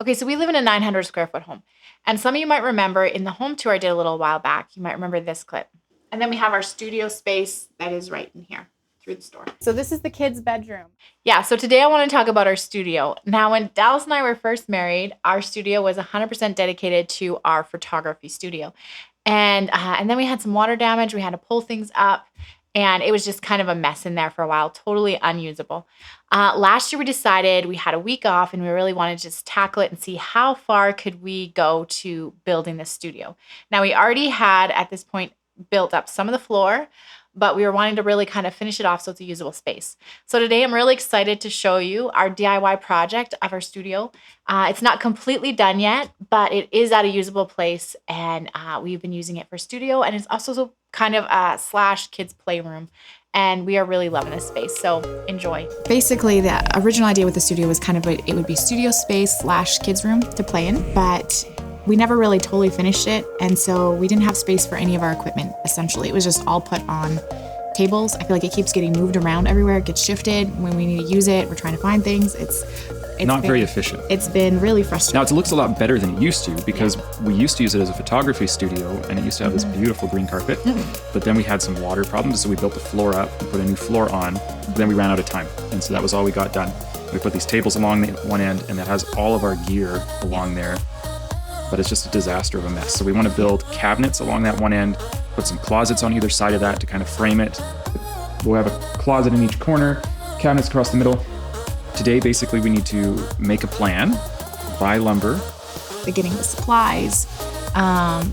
Okay, so we live in a 900 square foot home. And some of you might remember in the home tour I did a little while back, you might remember this clip. And then we have our studio space that is right in here through the store. So this is the kids' bedroom. Yeah, so today I want to talk about our studio. Now, when Dallas and I were first married, our studio was 100% dedicated to our photography studio. And then we had some water damage. We had to pull things up. And it was just kind of a mess in there for a while, totally unusable. Last year we decided we had a week off and we really wanted to just tackle it and see how far could we go to building this studio. Now we already had at this point built up some of the floor, but we were wanting to really kind of finish it off so it's a usable space. So today I'm really excited to show you our DIY project of our studio. It's not completely done yet, but it is at a usable place and we've been using it for studio, and it's also kind of a / kids playroom. And we are really loving this space, so enjoy. Basically, the original idea with the studio was kind of it would be studio space / kids room to play in, but we never really totally finished it, and so we didn't have space for any of our equipment, essentially. It was just all put on tables. I feel like it keeps getting moved around everywhere. It gets shifted. When we need to use it, we're trying to find things. It's not very efficient. It's been really frustrating. Now, it looks a lot better than it used to because we used to use it as a photography studio and it used to have this beautiful green carpet. But then we had some water problems, so we built the floor up and put a new floor on. But then we ran out of time, and so that was all we got done. We put these tables along the one end, and that has all of our gear along there. But it's just a disaster of a mess. So we want to build cabinets along that one end, put some closets on either side of that to kind of frame it. We'll have a closet in each corner, cabinets across the middle. Today, basically, we need to make a plan, buy lumber. Getting the supplies,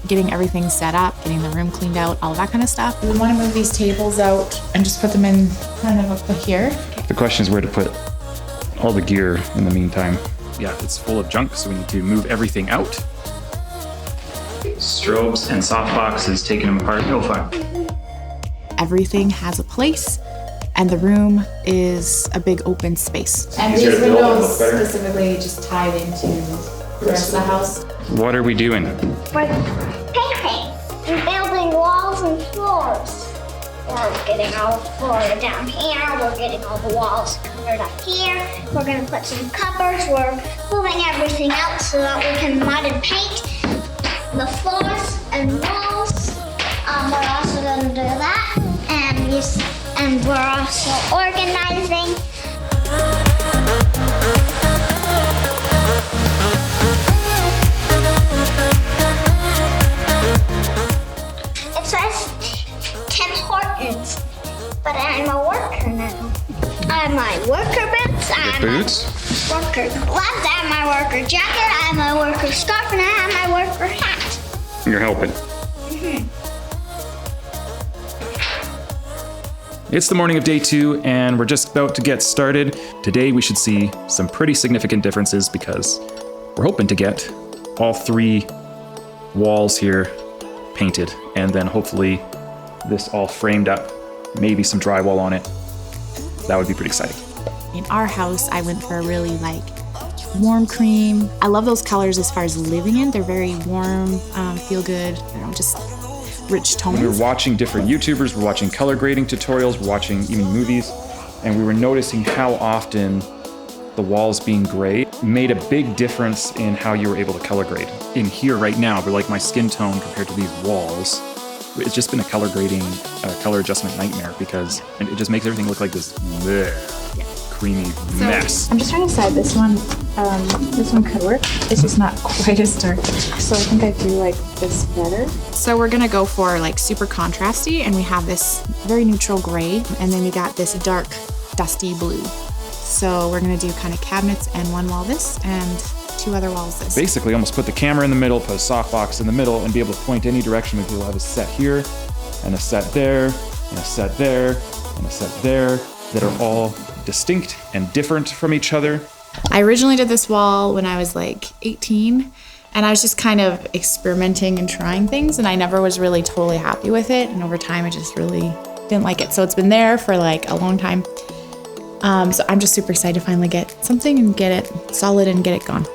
getting everything set up, getting the room cleaned out, all that kind of stuff. We want to move these tables out and just put them in kind of up here. The question is where to put all the gear in the meantime. Yeah, it's full of junk, so we need to move everything out. Strobes and softboxes, taking them apart, no fun. Everything has a place, and the room is a big open space. And Easier these to build and windows look better. specifically just tied into the rest of the house. What are we doing? We're painting and building walls and floors. We're getting all the floor down here. We're getting all the walls covered up here. We're going to put some cupboards. We're moving everything out so that we can mud and paint the floors and walls. We're also going to do that. And we're also organizing. It says Tim Hortons, but I'm a worker now. I have my worker boots. I have Boots? my worker gloves. I have my worker jacket. I have my worker scarf, and I have my worker hat. You're helping. It's the morning of day 2, and we're just about to get started. Today we should see some pretty significant differences because we're hoping to get all 3 walls here painted, and then hopefully this all framed up, maybe some drywall on it. That would be pretty exciting. In our house, I went for a really warm cream. I love those colors as far as living in. They're very warm, feel good, just rich tones. We were watching different YouTubers, we're watching color grading tutorials, we're watching even movies, and we were noticing how often the walls being gray made a big difference in how you were able to color grade. In here right now, we're like my skin tone compared to these walls. It's just been a color grading, color adjustment nightmare because it just makes everything look like this creamy mess. I'm just trying to decide this one could work. It's just not quite as dark. So I think I do like this better. So we're gonna go for super contrasty, and we have this very neutral gray, and then we got this dark dusty blue. So we're gonna do kind of cabinets and one wall this and 2 other walls this. Basically almost put the camera in the middle, put a softbox in the middle, and be able to point any direction. We'll have a set here, and a set there, and a set there, and a set there that are all distinct and different from each other. I originally did this wall when I was 18, and I was just kind of experimenting and trying things, and I never was really totally happy with it, and over time I just really didn't like it. So it's been there for a long time. So I'm just super excited to finally get something and get it solid and get it gone.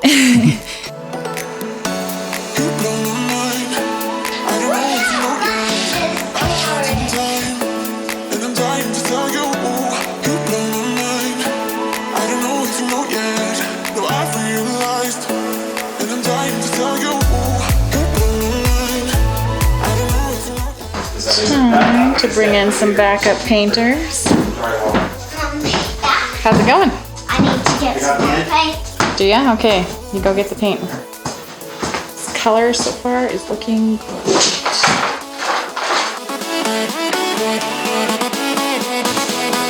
I don't know if you know yet. No, I've realized time to bring in some backup painters. How's it going? I need to get some more paint. Do ya? Okay, you go get the paint. This color so far is looking great.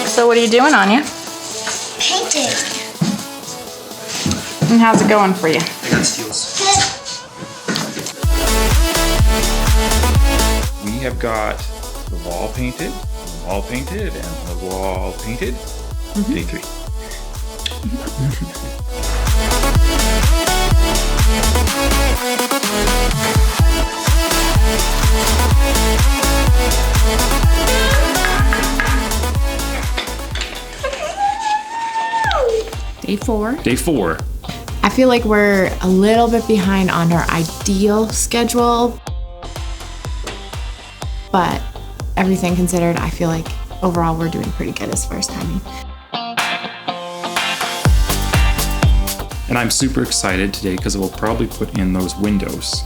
So what are you doing, Anya? Painting. And how's it going for you? I got steels. We have got the wall painted, the wall painted, and the wall painted. Day 3. Day 4. Day 4. I feel like we're a little bit behind on our ideal schedule, but everything considered, I feel like overall we're doing pretty good as far as timing. And I'm super excited today because we'll probably put in those windows.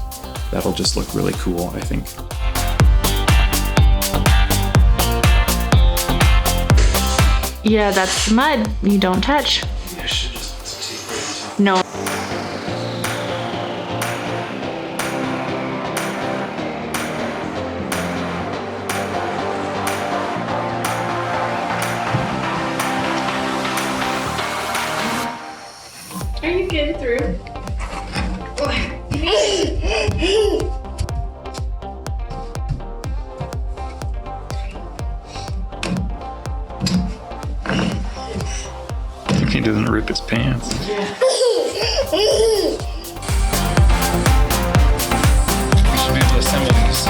That'll just look really cool, I think. Yeah, that's mud. You don't touch. I should just put some tape right on top. No. Are you getting through? He doesn't rip his pants. We should be able to assemble these.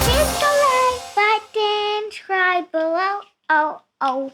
Hit the like button, subscribe below. Oh, oh.